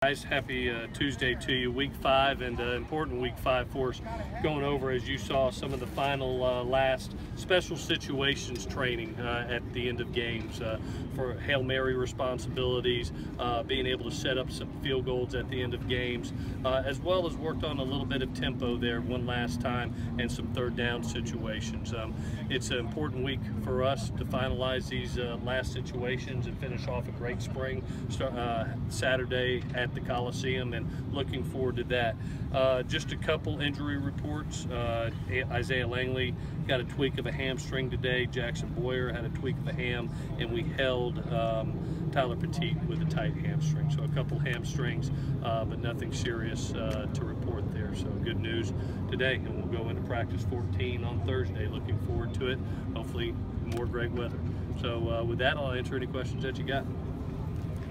Guys, happy Tuesday to you. Week 5 and important week 5 for us. Going over, as you saw, some of the final last special situations training at the end of games for Hail Mary responsibilities, being able to set up some field goals at the end of games, as well as worked on a little bit of tempo there one last time and some third down situations. It's an important week for us to finalize these last situations and finish off a great spring Saturday at the Coliseum, and looking forward to that. Just a couple injury reports. Isaiah Langley got a tweak of a hamstring today. Jackson Boyer had a tweak of a ham, and we held Tyler Petit with a tight hamstring. So a couple hamstrings, but nothing serious to report there. So good news today, and we'll go into practice 14 on Thursday. Looking forward to it. Hopefully more great weather. So with that, I'll answer any questions that you got.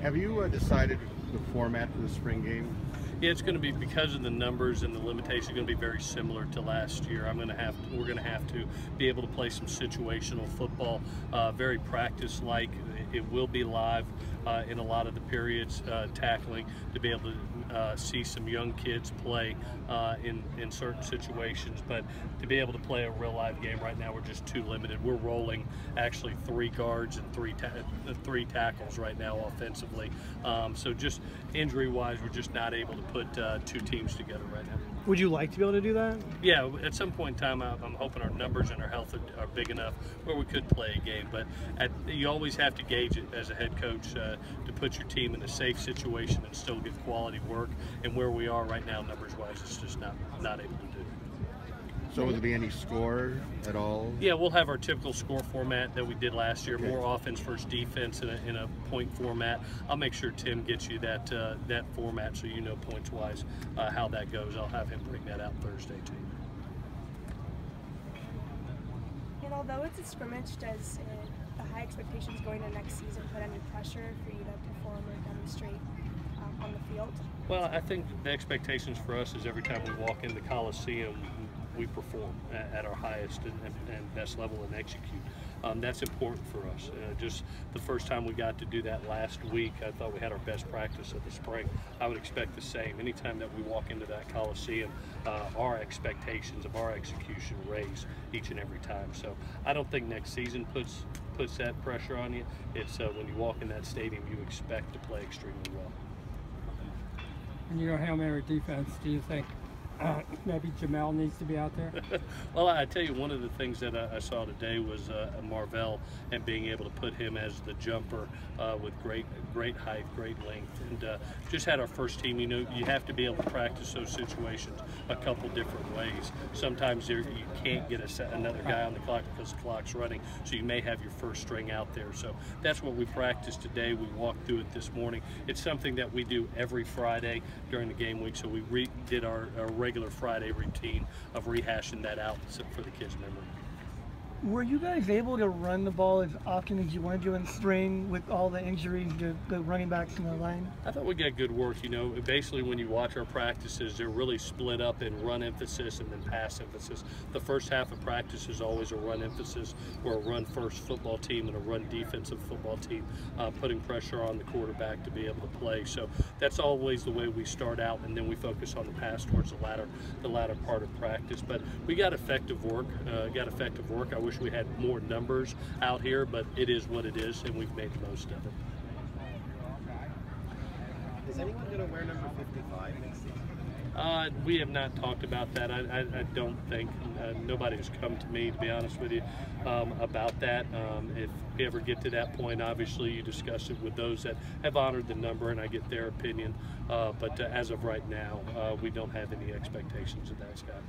Have you decided the format for the spring game? Yeah, it's going to be, because of the numbers and the limitations, going to be very similar to last year. We're going to have to be able to play some situational football, very practice-like. It will be live in a lot of the periods, tackling, to be able to see some young kids play in certain situations. But to be able to play a real live game right now, we're just too limited. We're rolling actually 3 guards and 3 tackles right now offensively. So just injury-wise, we're just not able to put 2 teams together right now. Would you like to be able to do that? Yeah, at some point in time, I'm hoping our numbers and our health are big enough where we could play a game. But you always have to gauge it as a head coach to put your team in a safe situation and still get quality work. And where we are right now, numbers-wise, it's just not able to do. So will there be any score at all? Yeah, we'll have our typical score format that we did last year, more offense versus defense in a point format. I'll make sure Tim gets you that format so you know points-wise how that goes. I'll have him bring that out Thursday too. And although it's a scrimmage, does the high expectations going into next season put any pressure for you to perform or demonstrate on the field? Well, I think the expectations for us is every time we walk in the Coliseum, we perform at our highest and best level and execute. That's important for us. Just the first time we got to do that last week, I thought we had our best practice of the spring. I would expect the same. Anytime that we walk into that Coliseum, our expectations of our execution raise each and every time. So I don't think next season puts that pressure on you. It's when you walk in that stadium, you expect to play extremely well. And your Hail Mary defense, do you think maybe Jamel needs to be out there? Well, I tell you, one of the things that I saw today was Marvell, and being able to put him as the jumper with great height, great length, and just had our first team. You know, you have to be able to practice those situations a couple different ways. Sometimes you can't get another guy on the clock because the clock's running, so you may have your first string out there. So that's what we practiced today. We walked through it this morning. It's something that we do every Friday during the game week, so we did our regular Friday routine of rehashing that out for the kids' memory. Were you guys able to run the ball as often as you wanted to in spring with all the injuries, the running backs in the line? I thought we got good work. You know, basically when you watch our practices, they're really split up in run emphasis and then pass emphasis. The first half of practice is always a run emphasis. We're a run first football team and a run defensive football team, putting pressure on the quarterback to be able to play. So that's always the way we start out, and then we focus on the pass towards the latter part of practice. But we got effective work. I wish we had more numbers out here, but it is what it is, and we've made the most of it. Is anyone going to wear number 55 next season? We have not talked about that. I don't think. Nobody has come to me, to be honest with you, about that. If we ever get to that point, obviously you discuss it with those that have honored the number, and I get their opinion. But as of right now, we don't have any expectations of that, Scott.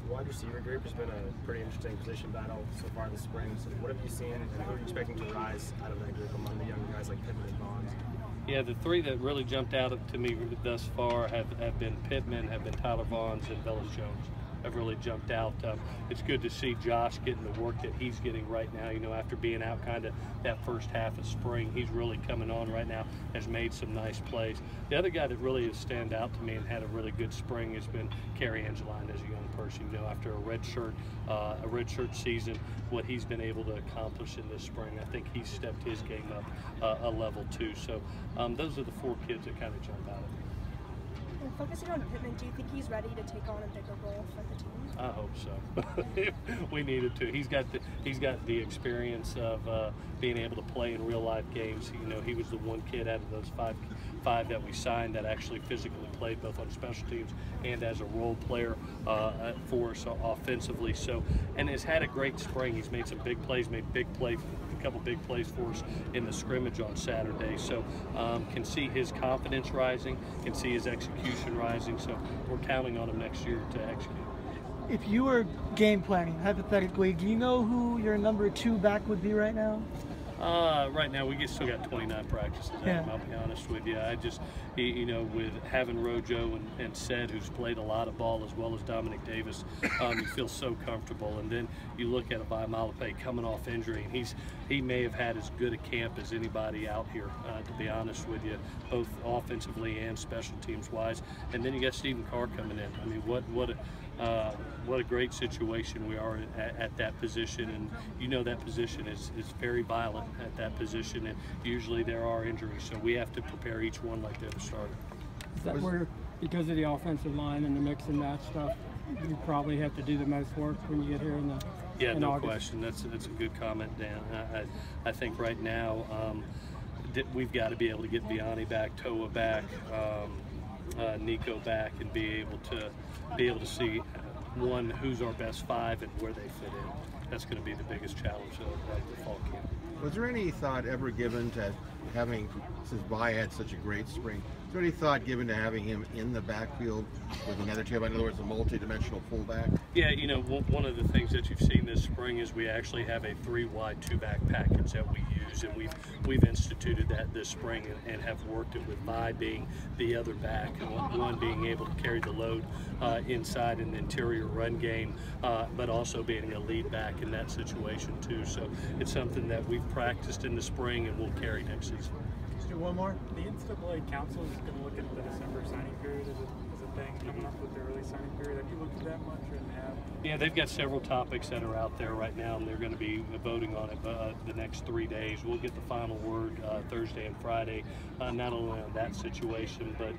The wide receiver group has been a pretty interesting position battle so far this spring. So what have you seen, and who are you expecting to rise out of that group among the younger guys like Pittman and Bonds? Yeah, the 3 that really jumped out to me thus far have been Pittman, have been Tyler Vaughns, and Velus Jones. have really jumped out. It's good to see Josh getting the work that he's getting right now. You know, after being out kind of that first half of spring, he's really coming on right now, has made some nice plays. The other guy that really has stand out to me and had a really good spring has been Kerry Angeline as a young person. You know, after a red shirt season, what he's been able to accomplish in this spring, I think he's stepped his game up a level too. So those are the 4 kids that kind of jump out at me. And focusing on Pittman, do you think he's ready to take on a bigger role for the team? I hope so. We needed to. He's got the experience of being able to play in real life games. You know, he was the one kid out of those five that we signed that actually physically played both on special teams and as a role player for us offensively. So, and has had a great spring. He's made some big plays, a couple big plays for us in the scrimmage on Saturday. So can see his confidence rising, can see his execution rising. So we're counting on him next year to execute. If you were game planning, hypothetically, do you know who your number 2 back would be right now? Right now, we still got 29 practices. Yeah. I'll be honest with you. I just, you know, with having Rojo and Sed, who's played a lot of ball, as well as Dominic Davis, you feel so comfortable. And then you look at Abai Malape coming off injury, and he may have had as good a camp as anybody out here, to be honest with you, both offensively and special teams wise. And then you got Stephen Carr coming in. I mean, what a great situation we are at that position, and you know that position is very violent at that position, and usually there are injuries, so we have to prepare each one like they're the starter. Is that where, because of the offensive line and the mix and match stuff, you probably have to do the most work when you get here in no August? question. That's a good comment, Dan. I think right now we've got to be able to get Biani back, Toa back, Nico back, and be able to see who's our best 5 and where they fit in. That's going to be the biggest challenge of the fall camp. Was there any thought ever given to having, since Bai had such a great spring, is there any thought given to having him in the backfield with another tailback, in other words, a multi-dimensional fullback? Yeah, you know, one of the things that you've seen this spring is we actually have a 3-wide 2-back package that we use, and we've instituted that this spring and have worked it with Bai being the other back, and one being able to carry the load inside an interior run game, but also being a lead back in that situation too. So it's something that we've practiced in the spring and we'll carry next season. Just do one more. The NCAA Council is going to look at the December signing period as a thing coming up with the early signing period. Have you looked at that much or have? Yeah, they've got several topics that are out there right now, and they're going to be voting on it the next 3 days. We'll get the final word Thursday and Friday, not only on that situation, but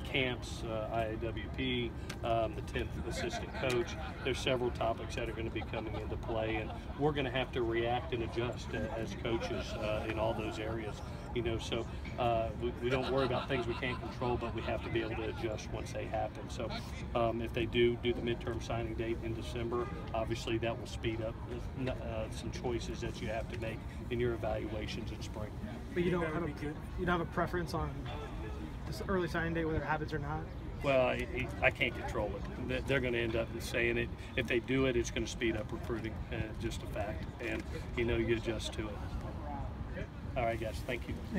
camps, IAWP, the 10th assistant coach. There's several topics that are going to be coming into play, and we're going to have to react and adjust as coaches in all those areas. You know, so we don't worry about things we can't control, but we have to be able to adjust once they happen. So if they do the midterm signing date in December, obviously that will speed up some choices that you have to make in your evaluations in spring. But you don't have a preference on this early signing date, whether it happens or not? Well, I can't control it. They're going to end up saying it. If they do it, it's going to speed up recruiting, just a fact. And, you know, you adjust to it. All right, guys, thank you.